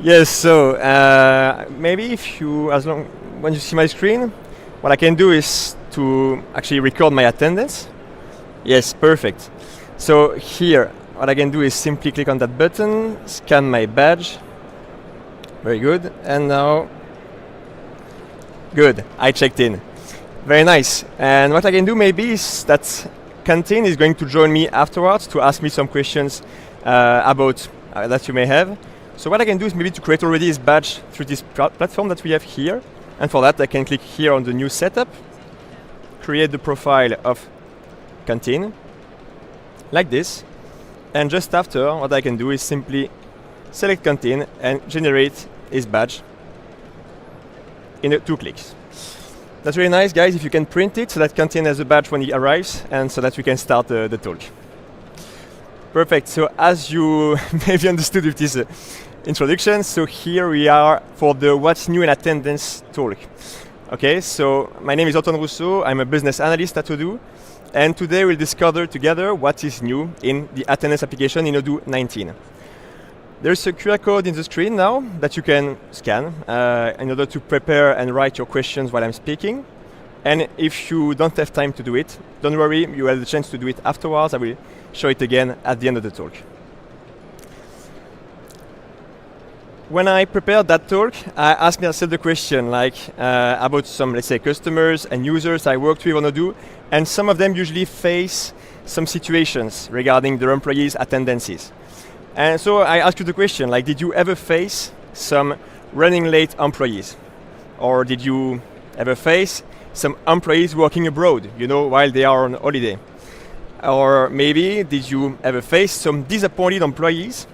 Yes, so maybe if you, when you see my screen, what I can do is to actually record my attendance. Yes, perfect. So here, what I can do is simply click on that button, scan my badge. Very good. And now, good, I checked in. Very nice. And what I can do maybe is that Canteen is going to join me afterwards to ask me some questions about that you may have. So what I can do is maybe to create already this badge through this platform that we have here. And for that, I can click here on the new setup, create the profile of Canteen, like this. And just after, what I can do is simply select Canteen and generate this badge in 2 clicks. That's really nice, guys, if you can print it so that Canteen has a badge when he arrives and so that we can start the talk. Perfect, so as you maybe understood with this introduction, so here we are for the What's New in Attendance talk. Okay, so my name is Antoine Rousseau, I'm a business analyst at Odoo, and today we'll discover together what is new in the attendance application in Odoo 19. There's a QR code in the screen now that you can scan in order to prepare and write your questions while I'm speaking. And if you don't have time to do it, don't worry, you have the chance to do it afterwards. I will show it again at the end of the talk. When I prepared that talk, I asked myself the question about some, let's say, customers and users I worked with on Odoo, and some of them usually face some situations regarding their employees' attendances. And so I asked you the question, did you ever face some running late employees? Or did you ever face some employees working abroad, while they are on holiday? Or maybe did you ever face some disappointed employees,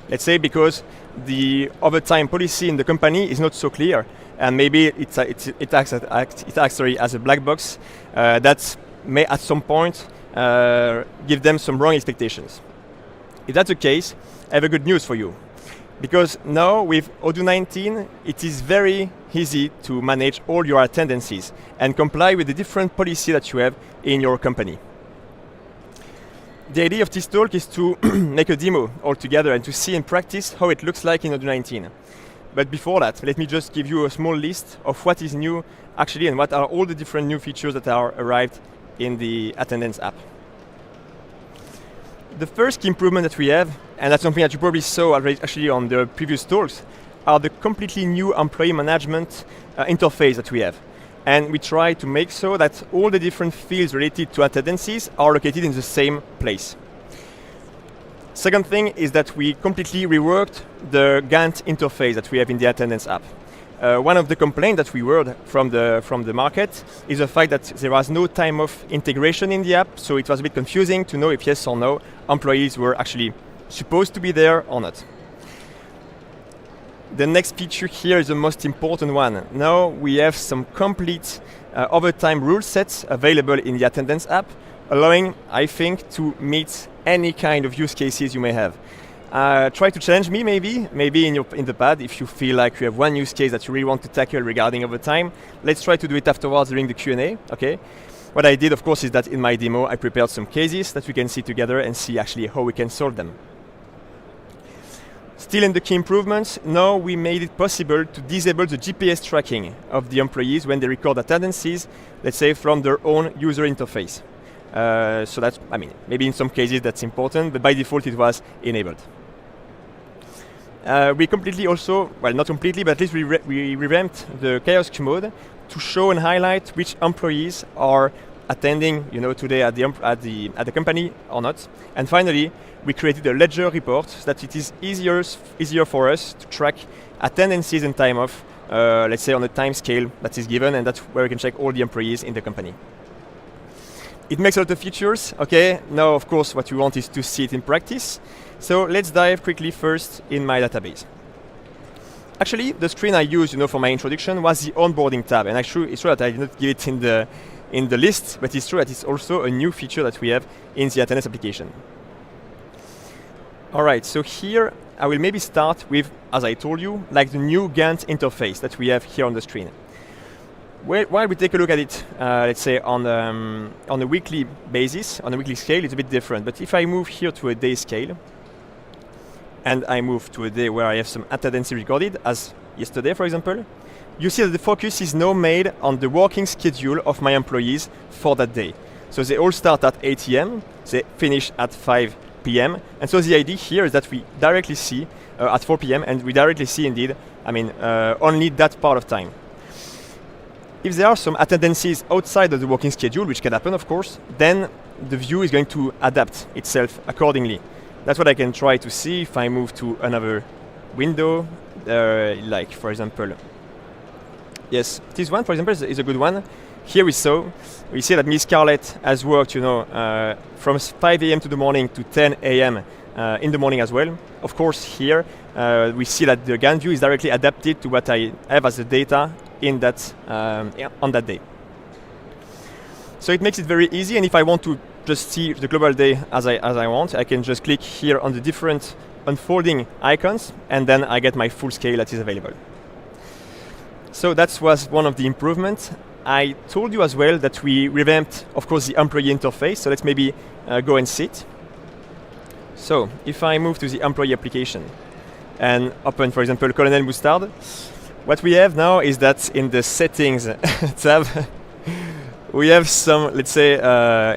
let's say because the overtime policy in the company is not so clear, and maybe it acts as a black box that may at some point give them some wrong expectations. If that's the case, I have a good news for you. Because now with Odoo 19, it is very easy to manage all your attendances and comply with the different policy that you have in your company. The idea of this talk is to make a demo altogether and to see in practice how it looks like in Odoo 19. But before that, let me just give you a small list of what is new actually and what are all the different new features that are arrived in the attendance app. The first key improvement that we have, and that's something that you probably saw already actually on the previous talks, are the completely new employee management interface that we have. And we try to make so that all the different fields related to attendances are located in the same place. Second thing is that we completely reworked the Gantt interface that we have in the attendance app. One of the complaints that we heard from the market is the fact that there was no time off integration in the app, so it was a bit confusing to know if yes or no employees were actually supposed to be there or not. The next feature here is the most important one. Now we have some complete overtime rule sets available in the attendance app, allowing, I think, to meet any kind of use cases you may have. Try to challenge me maybe in the pad if you feel like you have one use case that you really want to tackle regarding overtime. Let's try to do it afterwards during the Q&A, okay? What I did, of course, is that in my demo, I prepared some cases that we can see together and see actually how we can solve them. Still in the key improvements, now we made it possible to disable the GPS tracking of the employees when they record attendances, let's say from their own user interface. So that's, maybe in some cases that's important, but by default it was enabled. We completely also, well, not completely, but at least we revamped the Kiosk mode to show and highlight which employees are attending, today at the company or not. And finally, we created a ledger report so that it is easier for us to track attendances and time off, let's say on a time scale that is given, and that's where we can check all the employees in the company. It makes a lot of features, okay? Now, of course, what you want is to see it in practice. So let's dive quickly first in my database. Actually, the screen I used, for my introduction was the onboarding tab, and actually, it's true that I did not give it in the list, but it's true that it's also a new feature that we have in the attendance application. All right, so here I will maybe start with, as I told you, the new Gantt interface that we have here on the screen. While we take a look at it, let's say on a weekly basis, on a weekly scale, it's a bit different. But if I move here to a day scale, and I move to a day where I have some attendance recorded, as yesterday, for example, you see that the focus is now made on the working schedule of my employees for that day. So they all start at 8 a.m., they finish at 5 p.m. And so the idea here is that we directly see at 4 p.m. and we directly see indeed, only that part of time. If there are some attendances outside of the working schedule, which can happen of course, then the view is going to adapt itself accordingly. That's what I can try to see if I move to another window, like for example, yes, this one for example is a good one. Here we see that Miss Scarlett has worked, from 5 a.m. to the morning to 10 a.m. In the morning as well. Of course, here we see that the Gantt view is directly adapted to what I have as the data in that on that day. So it makes it very easy. And if I want to just see the global day as I want, I can just click here on the different unfolding icons, and then I get my full scale that is available. So that was one of the improvements. I told you as well that we revamped, of course, the employee interface. So let's maybe go and see it. So if I move to the employee application and open, for example, Colonel Mustard, what we have now is that in the settings tab, we have some, let's say,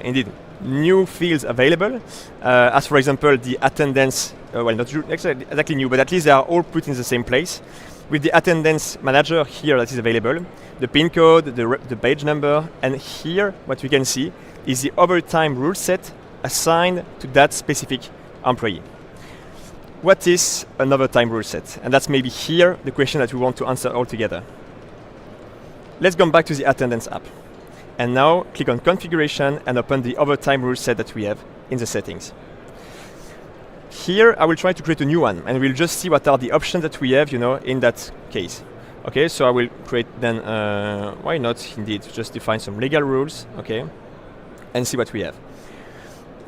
indeed, new fields available. As for example, the attendance, well, not exactly new, but at least they are all put in the same place. With the attendance manager here that is available, the pin code, the page number, and here what we can see is the overtime rule set assigned to that specific employee. What is an overtime rule set? And that's maybe here the question that we want to answer all together. Let's go back to the attendance app. And now click on configuration and open the overtime rule set that we have in the settings. Here I will try to create a new one, and we'll just see what are the options that we have, in that case. Okay, so I will create then, why not indeed, just define some legal rules, okay, and see what we have.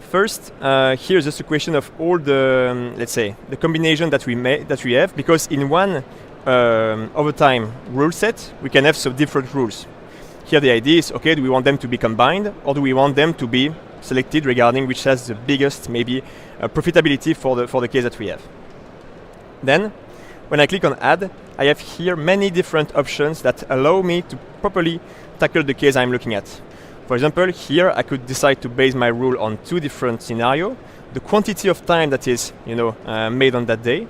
First, here's just a question of all the, let's say, the combination that we have, because in one overtime rule set, we can have some different rules. Here the idea is, okay, do we want them to be combined, or do we want them to be selected regarding which has the biggest, maybe, profitability for the case that we have. Then, when I click on Add, I have here many different options that allow me to properly tackle the case I'm looking at. For example, here I could decide to base my rule on two different scenarios: the quantity of time that is, made on that day,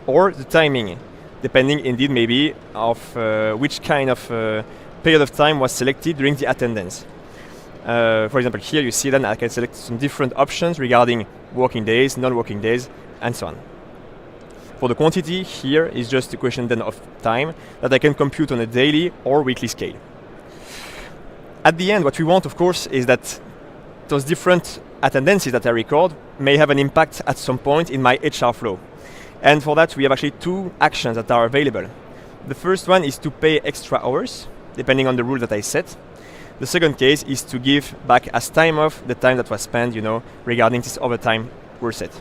or the timing, depending indeed maybe of which kind of period of time was selected during the attendance. For example, here you see then I can select some different options regarding working days, non-working days, and so on. For the quantity, here is just a question then of time that I can compute on a daily or weekly scale. At the end, what we want, of course, is that those different attendances that I record may have an impact at some point in my HR flow. And for that, we have actually two actions that are available. The first one is to pay extra hours, depending on the rule that I set. The second case is to give back as time off the time that was spent, regarding this overtime rule set.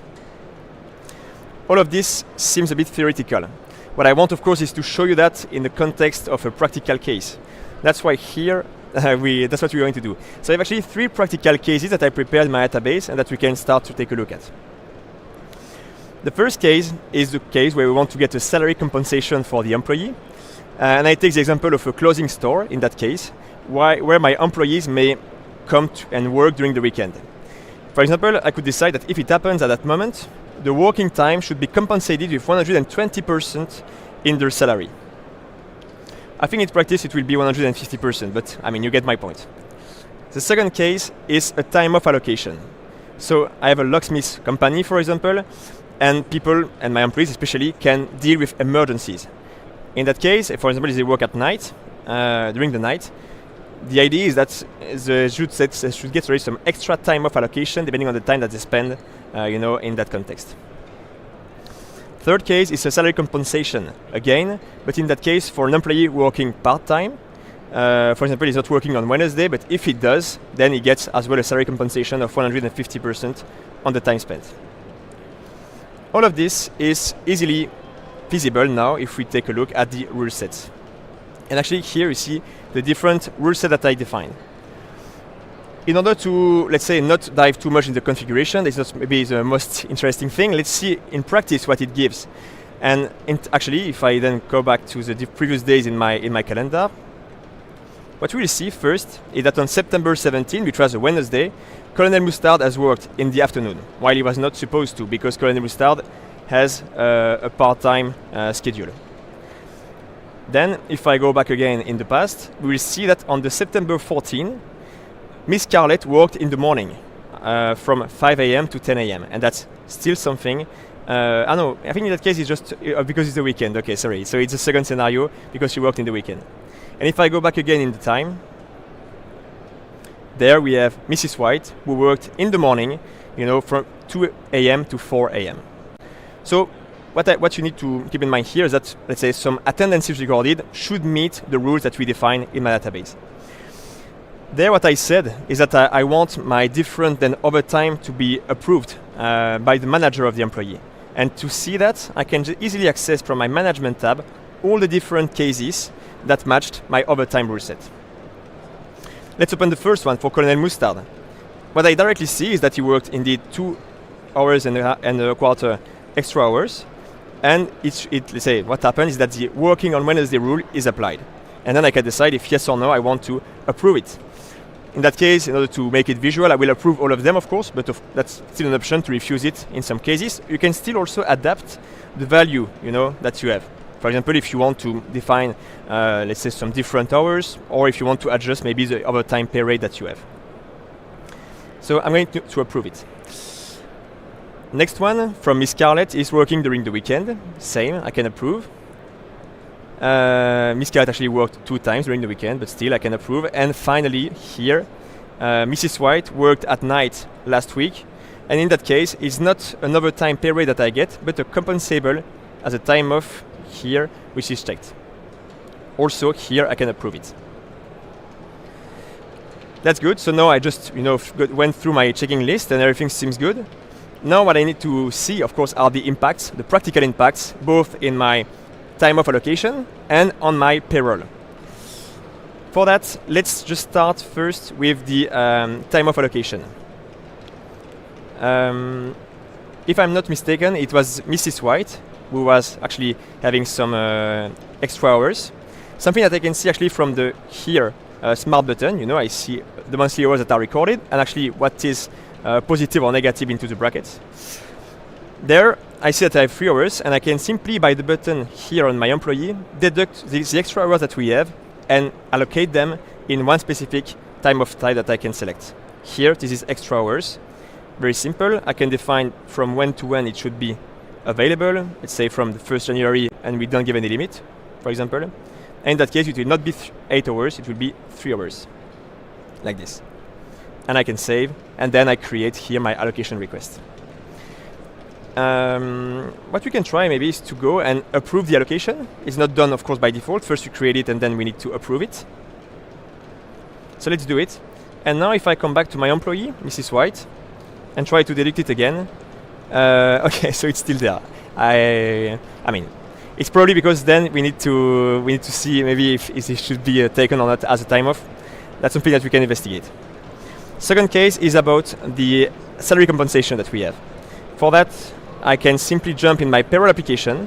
All of this seems a bit theoretical. What I want, of course, is to show you that in the context of a practical case. That's why here, that's what we're going to do. So I have actually 3 practical cases that I prepared in my database and that we can start to take a look at. The first case is the case where we want to get a salary compensation for the employee. And I take the example of a clothing store in that case, where my employees may come and work during the weekend. For example, I could decide that if it happens at that moment, the working time should be compensated with 120% in their salary. I think in practice it will be 150%, but you get my point. The second case is a time off allocation. So I have a locksmith company, for example, and people, and my employees especially, can deal with emergencies. In that case, for example, if they work at night, during the night, the idea is that they should get some extra time off allocation depending on the time that they spend, in that context. Third case is a salary compensation, again, but in that case for an employee working part-time. For example, he's not working on Wednesday, but if he does, then he gets as well a salary compensation of 150% on the time spent. All of this is easily feasible now if we take a look at the rule sets. And actually here you see the different rule set that I defined. In order to, let's say, not dive too much in the configuration, this is maybe the most interesting thing. Let's see in practice what it gives. And actually, if I then go back to the previous days in my calendar, what we'll see first is that on September 17, which was a Wednesday, Colonel Mustard has worked in the afternoon, while he was not supposed to, because Colonel Mustard has a part-time schedule. Then, if I go back again in the past, we will see that on the September 14, Miss Scarlett worked in the morning from 5 a.m. to 10 a.m. And that's still something. No, I think in that case it's just because it's the weekend. Okay, sorry. So it's a second scenario because she worked in the weekend. And if I go back again in the time, there we have Mrs. White, who worked in the morning, from 2 a.m. to 4 a.m. So what you need to keep in mind here is that, let's say, some attendances recorded should meet the rules that we define in my database. There, what I said is that I want my different than overtime to be approved by the manager of the employee. And to see that, I can easily access from my management tab all the different cases that matched my overtime rule set. Let's open the first one for Colonel Mustard. What I directly see is that he worked indeed 2 hours and a quarter extra hours. And let's say what happens is that the working on Wednesday rule is applied. And then I can decide if yes or no I want to approve it. In that case, in order to make it visual, I will approve all of them, of course, but that's still an option to refuse it in some cases. You can still also adapt the value, that you have. For example, if you want to define, let's say, some different hours, or if you want to adjust maybe the overtime pay rate that you have. So I'm going to approve it. Next one from Miss Scarlett is working during the weekend. Same, I can approve. Miss Scarlett actually worked 2 times during the weekend, but still I can approve. And finally, here, Mrs. White worked at night last week. And in that case, it's not an overtime pay rate that I get, but a compensable as a time off here, which is checked. Also, here I can approve it. That's good. So now I just went through my checking list and everything seems good. Now what I need to see, of course, are the impacts, the practical impacts, both in my time off allocation and on my payroll. For that, let's just start first with the time off allocation. If I'm not mistaken, it was Mrs. White who was actually having some extra hours. Something that I can see actually from the here smart button, I see the monthly hours that are recorded and actually what is positive or negative into the brackets. There, I see that I have 3 hours and I can simply, by the button here on my employee, deduct the extra hours that we have and allocate them in one specific time of type that I can select. Here, this is extra hours. Very simple. I can define from when to when it should be available. Let's say from the 1st January and we don't give any limit, for example. And in that case, it will not be 8 hours, it will be 3 hours, like this. And I can save, and then I create here my allocation request. What we can try maybe is to go and approve the allocation. It's not done, of course, by default. First you create it and then we need to approve it. So let's do it. And now if I come back to my employee, Mrs. White, and try to deduct it again, okay, so it's still there. I mean, it's probably because then we need to see maybe if it should be taken or not as a time off. That's something that we can investigate. Second case is about the salary compensation that we have. For that, I can simply jump in my payroll application,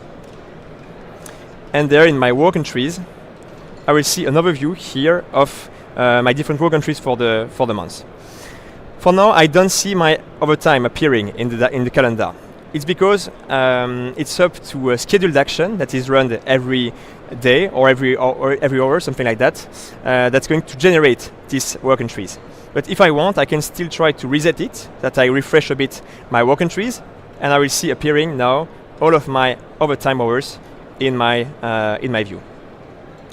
and there in my work entries, I will see an overview here of my different work entries for the month. For now, I don't see my overtime appearing in the calendar. It's because it's up to a scheduled action that is run every day or every hour, something like that. That's going to generate these work entries. But if I want, I can still try to reset it, that I refresh a bit my work entries, and I will see appearing now all of my overtime hours in my view.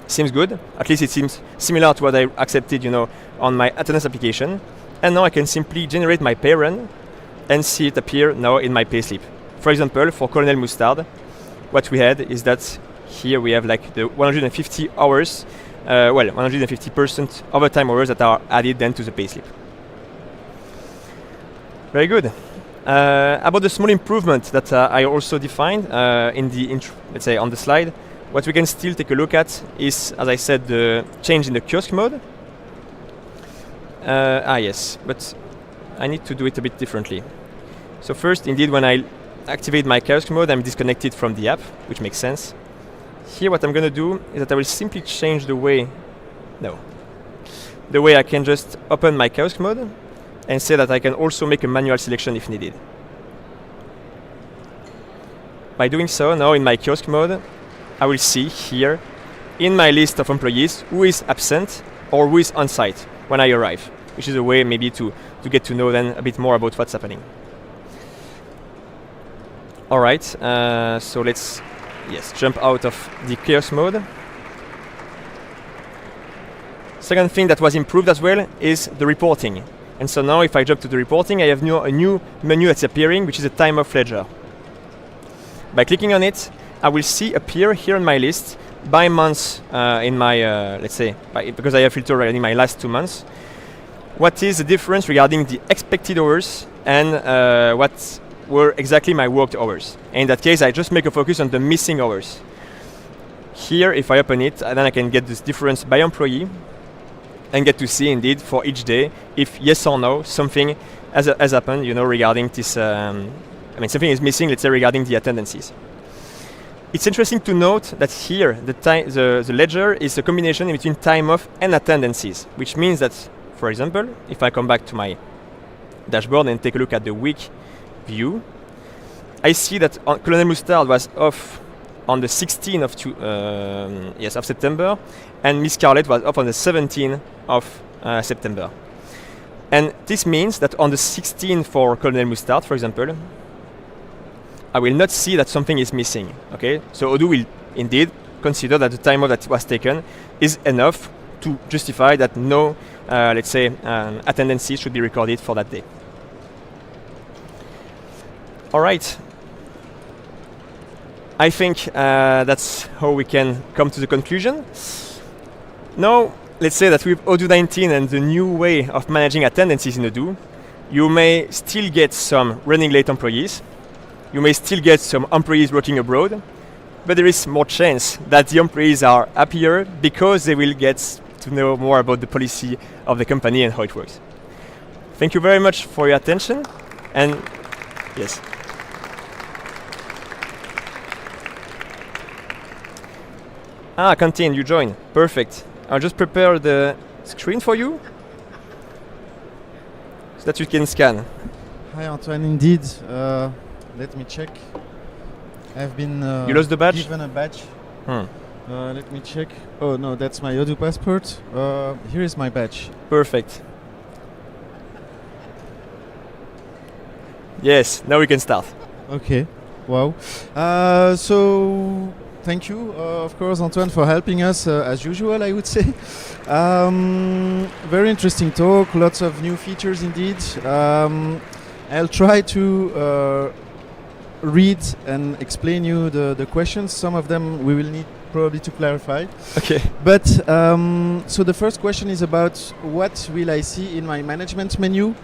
Seems good. At least it seems similar to what I accepted, on my attendance application. And now I can simply generate my pay run and see it appear now in my payslip. For example, for Colonel Mustard, what we had is that here we have like the 150 hours, 150% overtime hours that are added then to the payslip. Very good. About the small improvement that I also defined in the let's say on the slide, what we can still take a look at is, as I said, the change in the kiosk mode. Yes, but I need to do it a bit differently. So first, indeed, when I activate my Kiosk mode, I'm disconnected from the app, which makes sense. Here, what I'm going to do is that I will simply change the way I can just open my Kiosk mode and say that I can also make a manual selection if needed. By doing so, now in my Kiosk mode, I will see here in my list of employees who is absent or who is on site when I arrive, which is a way maybe to get to know then a bit more about what's happening. All right, so let's jump out of the Kiosk mode. Second thing that was improved as well is the reporting. And so now if I jump to the reporting, I have a new menu that's appearing, which is a time off ledger. By clicking on it, I will see appear here in my list by months in my, because I have filtered already my last 2 months, what is the difference regarding the expected hours and what were exactly my worked hours. And in that case, I just make a focus on the missing hours. Here, if I open it, then I can get this difference by employee and get to see indeed for each day if yes or no something has happened, regarding this. Something is missing, let's say, regarding the attendances. It's interesting to note that here the ledger is a combination between time off and attendances, which means that, for example, if I come back to my dashboard and take a look at the week view, I see that Colonel Mustard was off on the 16th of September, and Miss Scarlett was off on the 17th of September. And this means that on the 16th for Colonel Mustard, for example, I will not see that something is missing. Okay, so Odoo will indeed consider that the time off that was taken is enough to justify that no, attendances should be recorded for that day. All right. I think that's how we can come to the conclusion. Now, let's say that with Odoo 19 and the new way of managing attendances in Odoo, you may still get some running late employees. You may still get some employees working abroad, but there is more chance that the employees are happier because they will get to know more about the policy of the company and how it works. Thank you very much for your attention, and yes. Quentin, you join. Perfect. I'll just prepare the screen for you so that you can scan. Hi, Antoine. Indeed. Let me check. I've been you lost the badge? Given a badge. Let me check. Oh, no, that's my Odoo passport. Here is my badge. Perfect. Yes, now we can start. Okay. Wow. So thank you, of course, Antoine, for helping us as usual, I would say. Very interesting talk, lots of new features indeed. I'll try to read and explain you the questions. Some of them we will need probably to clarify. Okay. But so the first question is about what will I see in my management menu?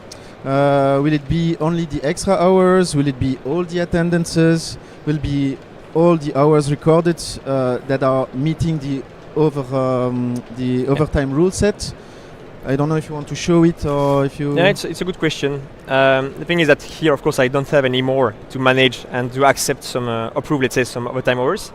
Will it be only the extra hours? Will it be all the attendances? Will it be all the hours recorded that are meeting the overtime rule set? I don't know if you want to show it or if you... Yeah, it's a good question. The thing is that here, of course, I don't have any more to manage and to accept some, approve, let's say, some overtime hours.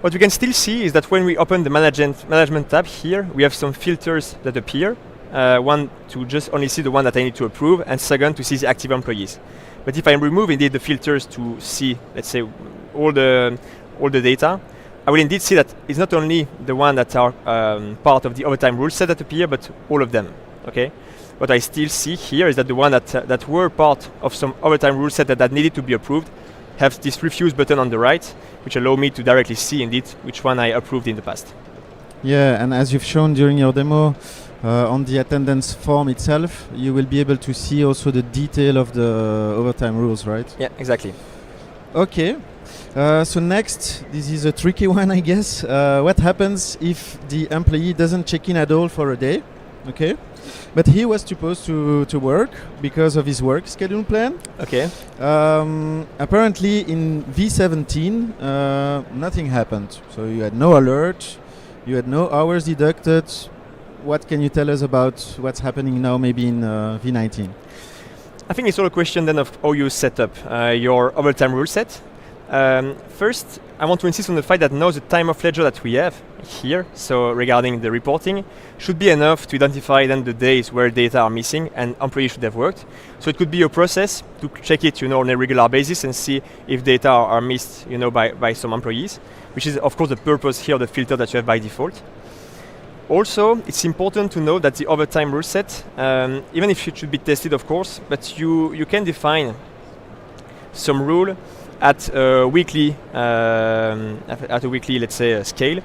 What we can still see is that when we open the management tab here, we have some filters that appear. One, to just only see the one that I need to approve, and second, to see the active employees. But if I remove indeed the filters to see, let's say, all the data, I will indeed see that it's not only the one that are part of the overtime rule set that appear, but all of them. Okay. What I still see here is that the one that were part of some overtime rule set that needed to be approved have this refuse button on the right, which allow me to directly see indeed which one I approved in the past. Yeah, and as you've shown during your demo, on the attendance form itself, you will be able to see also the detail of the overtime rules, right? Yeah, exactly. Okay. So next, this is a tricky one, I guess. What happens if the employee doesn't check in at all for a day? Okay. But he was supposed to work because of his work schedule plan. Okay. Apparently in V17, nothing happened. So you had no alert, you had no hours deducted, what can you tell us about what's happening now, maybe in V19? I think it's all a question then of how you set up your overtime rule set. First, I want to insist on the fact that now the time of ledger that we have here, so regarding the reporting, should be enough to identify then the days where data are missing and employees should have worked. So it could be a process to check it, on a regular basis and see if data are missed, by some employees, which is of course the purpose here of the filter that you have by default. Also, it's important to know that the overtime rule set, even if it should be tested, of course, but you can define some rule at a weekly, let's say, scale.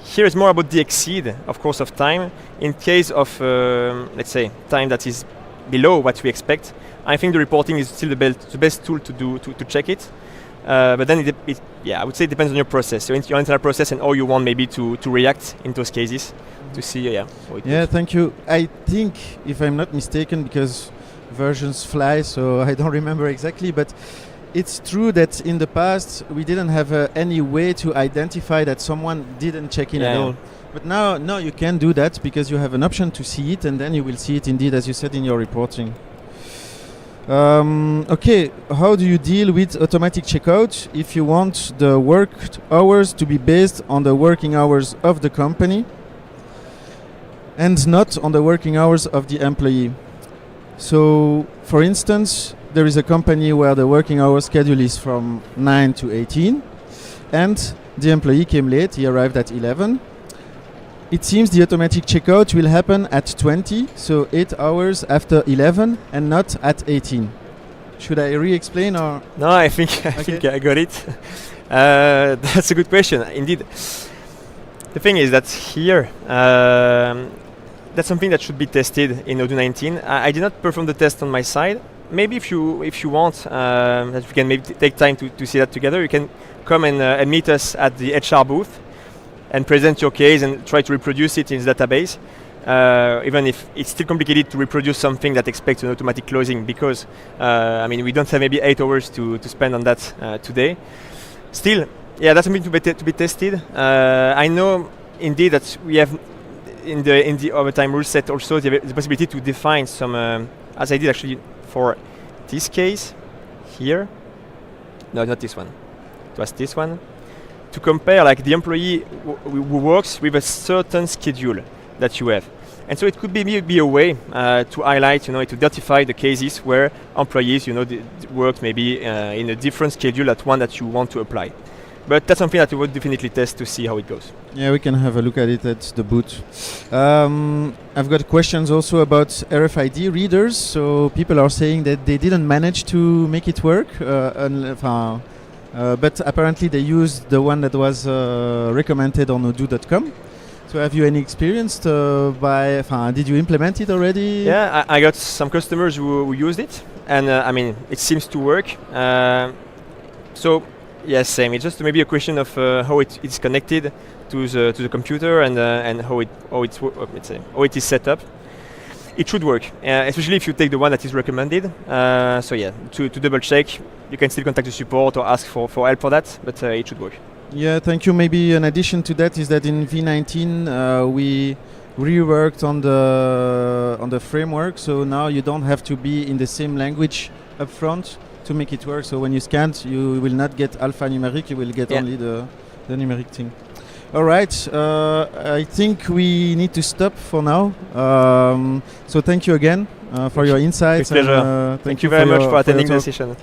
Here is more about the exceed, of course, of time. In case of, let's say, time that is below what we expect, I think the reporting is still the best tool to check it. But then I would say it depends on your process. So your entire process and how you want maybe to react in those cases to see, how it goes. Thank you. I think, if I'm not mistaken, because versions fly, so I don't remember exactly, but it's true that in the past we didn't have any way to identify that someone didn't check in at all. But now you can do that because you have an option to see it, and then you will see it indeed, as you said, in your reporting. Okay, how do you deal with automatic checkout if you want the work hours to be based on the working hours of the company and not on the working hours of the employee? So, for instance, there is a company where the working hour schedule is from 9 to 18 and the employee came late, he arrived at 11. It seems the automatic checkout will happen at 20, so 8 hours after 11 and not at 18. Should I re-explain or? No, I think I got it. That's a good question, indeed. The thing is that here, that's something that should be tested in Odoo 19. I did not perform the test on my side. Maybe if you want, that we can maybe take time to see that together, you can come and meet us at the HR booth and present your case and try to reproduce it in the database, even if it's still complicated to reproduce something that expects an automatic closing because, we don't have maybe 8 hours to spend on that today. Still, that's something to be tested. I know indeed that we have in the overtime rule set also the possibility to define some, as I did actually for this case here. No, not this one. It was this one. To compare like the employee who works with a certain schedule that you have. And so it could be a way to highlight, to identify the cases where employees, worked maybe in a different schedule at one that you want to apply. But that's something that we would definitely test to see how it goes. Yeah, we can have a look at it at the booth. I've got questions also about RFID readers. So people are saying that they didn't manage to make it work. But apparently they used the one that was recommended on odoo.com. So have you any experience did you implement it already? Yeah, I got some customers who used it, and it seems to work. So yes, same. It's just maybe a question of how it's connected to the computer and how it is set up. It should work, especially if you take the one that is recommended. To double check, you can still contact the support or ask for help for that, but it should work. Yeah, thank you. Maybe an addition to that is that in V19 we reworked on the framework, so now you don't have to be in the same language up front to make it work. So when you scan, you will not get alphanumeric, you will get only the numeric thing. All right, I think we need to stop for now. So thank you again for your insights. With pleasure. Thank you very much for attending the session.